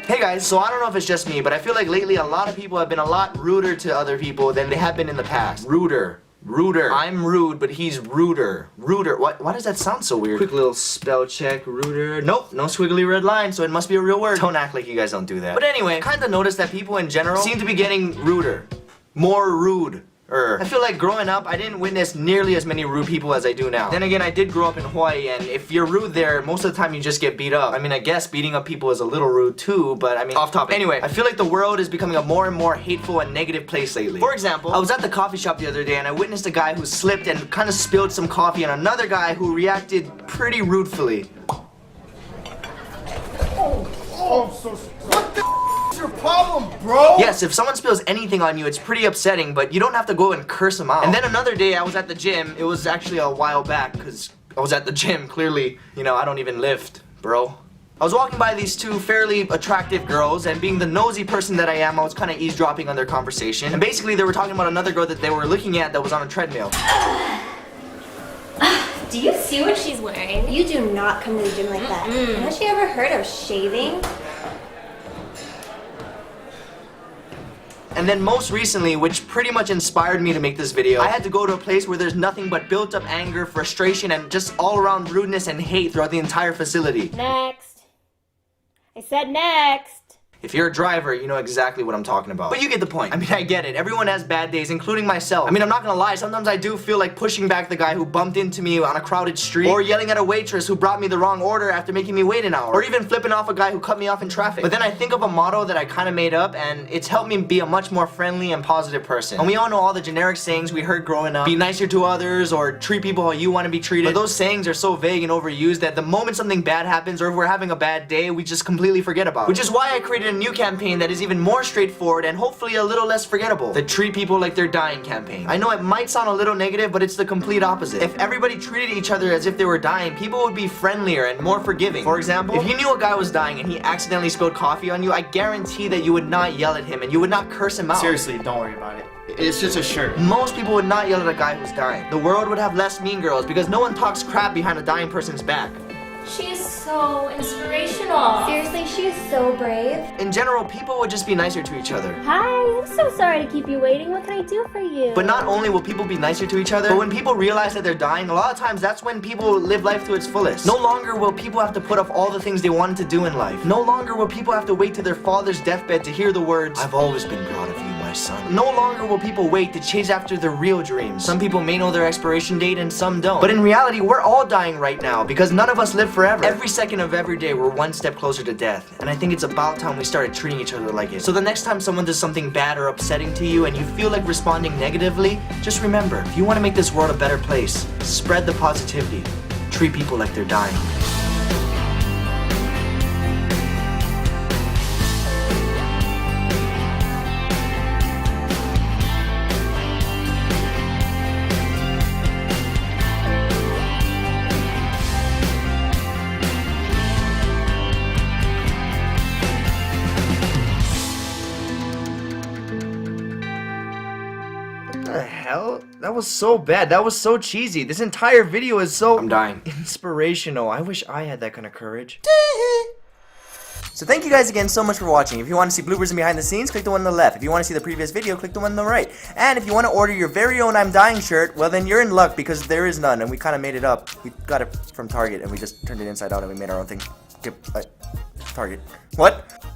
Hey guys, so I don't know if it's just me, but I feel like lately a lot of people have been a lot ruder to other people than they have been in the past. Ruder. I'm rude, but he's ruder. Why does that sound so weird? Quick little spell check. Ruder. Nope, no squiggly red line, so it must be a real word. Don't act like you guys don't do that. But anyway, kinda noticed that people in general seem to be getting ruder. More rude. I feel like growing up, I didn't witness nearly as many rude people as I do now. Then again, I did grow up in Hawaii, and if you're rude there, most of the time you just get beat up. I mean, I guess beating up people is a little rude too, but I mean, off topic. Anyway, I feel like the world is becoming a more and more hateful and negative place lately. For example, I was at the coffee shop the other day, and I witnessed a guy who slipped and kind of spilled some coffee on another guy who reacted pretty rudely. I'm so sorry. What the is your problem, bro? Yes, if someone spills anything on you, it's pretty upsetting, but you don't have to go and curse them out. And then another day, I was at the gym. It was actually a while back, because I was at the gym. Clearly, you know, I don't even lift, bro. I was walking by these two fairly attractive girls, and being the nosy person that I am, I was kind of eavesdropping on their conversation. And basically, they were talking about another girl that they were looking at that was on a treadmill. Do you see what she's wearing? You do not come to the gym like that. Has she ever heard of shaving? And then most recently, which pretty much inspired me to make this video, I had to go to a place where there's nothing but built up anger, frustration, and just all around rudeness and hate throughout the entire facility. Next. I said next. If you're a driver, you know exactly what I'm talking about. But you get the point. I mean, I get it. Everyone has bad days, including myself. I mean, I'm not gonna lie, sometimes I do feel like pushing back the guy who bumped into me on a crowded street, or yelling at a waitress who brought me the wrong order after making me wait an hour, or even flipping off a guy who cut me off in traffic. But then I think of a motto that I kind of made up, and it's helped me be a much more friendly and positive person. And we all know all the generic sayings we heard growing up. Be nicer to others, or treat people how you want to be treated. But those sayings are so vague and overused that the moment something bad happens, or if we're having a bad day, we just completely forget about it. Which is why I created a new campaign that is even more straightforward and hopefully a little less forgettable. The Treat People Like They're Dying campaign. I know it might sound a little negative, but it's the complete opposite. If everybody treated each other as if they were dying, people would be friendlier and more forgiving. For example, if you knew a guy was dying and he accidentally spilled coffee on you, I guarantee that you would not yell at him and you would not curse him out. Seriously, don't worry about it. It's just a shirt. Most people would not yell at a guy who's dying. The world would have less mean girls because no one talks crap behind a dying person's back. She is so inspirational. Seriously, she is so brave. In general, people would just be nicer to each other. Hi, I'm so sorry to keep you waiting. What can I do for you? But not only will people be nicer to each other, but when people realize that they're dying, a lot of times that's when people live life to its fullest. No longer will people have to put off all the things they wanted to do in life. No longer will people have to wait to their father's deathbed to hear the words, "I've always been proud of you, my son." No longer will people wait to chase after their real dreams. Some people may know their expiration date and some don't. But in reality, we're all dying right now because none of us live forever. Every second of every day, we're one step closer to death. And I think it's about time we started treating each other like it. So the next time someone does something bad or upsetting to you and you feel like responding negatively, just remember, if you want to make this world a better place, spread the positivity. Treat people like they're dying. What the hell? That was so bad. That was so cheesy. This entire video is so... I'm dying. Inspirational. I wish I had that kind of courage. So thank you guys again so much for watching. If you want to see bloopers and behind the scenes, click the one on the left. If you want to see the previous video, click the one on the right. And if you want to order your very own I'm Dying shirt, well then you're in luck because there is none and we kind of made it up. We got it from Target and we just turned it inside out and we made our own thing. Target. What?